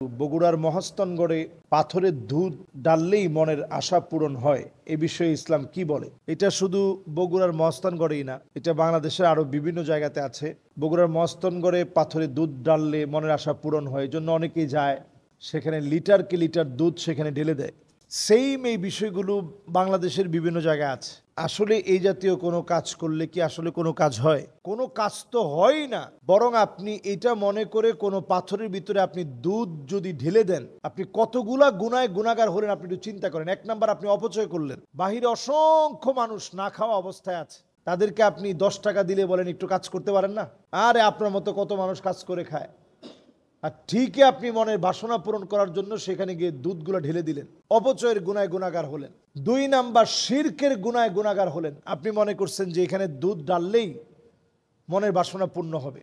বগুড়ার মহাস্থানগড়ে পাথরের দুধ ডাললেই মনের আশা পূরণ হয়, এ বিষয়ে ইসলাম কি বলে? এটা শুধু বগুড়ার মহাস্থানগড়েই না, এটা বাংলাদেশের আরো বিভিন্ন জায়গাতে আছে। বগুড়ার মহাস্থানগড়ে পাথরের দুধ ডাললে মনের আশা পূরণ হয়, এই জন্য অনেকেই যায় সেখানে লিটারকে লিটার দুধ সেখানে ঢেলে দেয়। সেইম এই বিষয়গুলো বাংলাদেশের বিভিন্ন জায়গায় আছে। আসলে এই জাতীয় কোনো কাজ করলে কি আসলে কোনো কাজ হয়? কোনো কাজ তো হয় না, বরং আপনি এটা মনে করে কোনো পাথরের ভিতরে আপনি দুধ যদি ঢেলে দেন, আপনি কতগুলা গুনায় গুনাহগার হলেন আপনি একটু চিন্তা করেন। এক নাম্বার, আপনি অপচয় করলেন। বাহিরে অসংখ্য মানুষ না খাওয়া অবস্থায় আছে, তাদেরকে আপনি 10 টাকা দিলে বলেন একটু কাজ করতে পারেন না? আরে আপনার মতো কত মানুষ কাজ করে খায়, আর ঠিকই আপনি মনের বাসনা পূরণ করার জন্য সেখানে গিয়ে দুধগুলো ঢেলে দিলেন। অপচয়ের গুনায় গুনাহগার হলেন। 2 নাম্বার, শিরকের গুনায় গুনাহগার হলেন। আপনি মনে করছেন যে এখানে দুধ ডাললেই মনের বাসনা পূর্ণ হবে।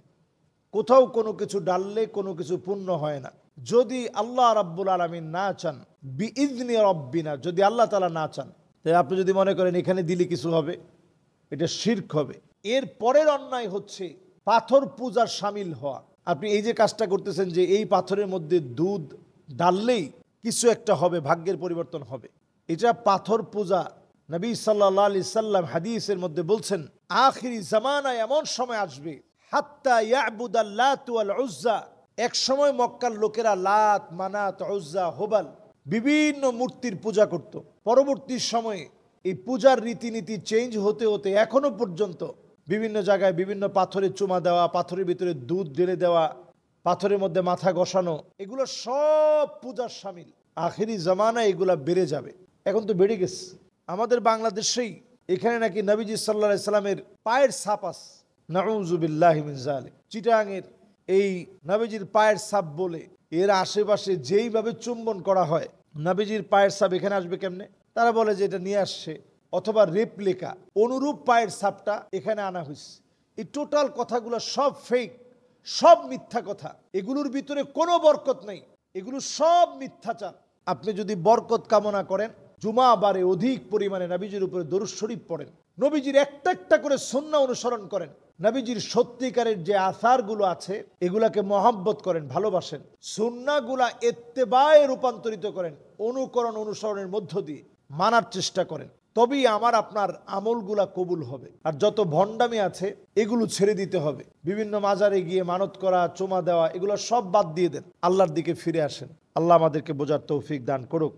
কোথাও কোনো কিছু ডাললে কোনো কিছু পূর্ণ হয় না। যদি আল্লাহ রাব্বুল আলামিন না চান, বিইذনি রব্বিনা, যদি আল্লাহ তাআলা না চান, তাই আপনি যদি মনে করেন এখানে দিলে কিছু হবে, এটা শিরক হবে। এর পরের অন্যায় হচ্ছে পাথর পূজার শামিল হওয়া। আপনি এই যে কাজটা করতেছেন যে এই পাথরের মধ্যে দুধ ডাললেই কিছু একটা হবে, ভাগ্যের পরিবর্তন হবে, এটা পাথর পূজা। নবী সাল্লাল্লাহু আলাইহি সাল্লাম হাদিসের মধ্যে বলছেন, আখিরি জামানায় এমন সময় আসবে, হাত্তা ইয়াবুদাল লাত ওয়াল উজ্জা, এক সময় মক্কার লোকেরা লাত, মানাত, উজ্জা, হুবাল বিভিন্ন মূর্তির পূজা করত। পরবর্তী সময়ে এই পূজার রীতিনীতি চেঞ্জ হতে হতে এখনো পর্যন্ত বিভিন্ন জায়গায় বিভিন্ন পাথরে চুমা দেওয়া, পাথরের ভিতরে দুধ ঢেলে দেওয়া, পাথরের মধ্যে মাথা ঘষানো, এগুলো সব পূজার শামিল। আখেরি জামানায় এগুলা বেড়ে যাবে। এখন তো বেড়ে গেছে। আমাদের বাংলাদেশেই এখানে নাকি নবীজি সাল্লাল্লাহু আলাইহি সাল্লামের পায়ের ছাপ আছে। নাউযুবিল্লাহি মিন যালিক। চিটাঙের এই নবীজির পায়ের ছাপ বলে এর আশেপাশে যেইভাবে চুম্বন করা হয়, নবীজির পায়ের ছাপ এখানে আসবে কেমনে? তারা বলে যে এটা নিয়ে আসছে, অথবা রেপ্লিকা অনুরূপ পায়ের ছাপটা এখানে আনা হয়েছে। এই টোটাল কথাগুলো সব ফেক, সব মিথ্যা কথা। এগুলোর ভিতরে কোনো বরকত নেই, এগুলো সব মিথ্যাচার। আপনি যদি বরকত কামনা করেন, জুমা বারে অধিক পরিমাণে নবীজির উপরে দরুদ শরীফ পড়েন, নবীজির একটা একটা করে সুন্নাহ অনুসরণ করেন, নবীজির সত্যিকারের যে আসারগুলো আছে এগুলাকে মহব্বত করেন, ভালোবাসেন, সুন্নাহগুলা ইত্তেবায়ে রূপান্তরিত করেন, অনুকরণ অনুসরণের মধ্য দিয়ে মানার চেষ্টা করেন, তবেই আমার আপনার আমলগুলা কবুল হবে। আর যত ভণ্ডামি আছে এগুলো ছেড়ে দিতে হবে। বিভিন্ন মাজারে গিয়ে মানত করা, চুমা দেওয়া, এগুলো সব বাদ দিয়ে দেন, আল্লাহর দিকে ফিরে আসেন। আল্লাহ আমাদেরকে বোঝার তৌফিক দান করুক।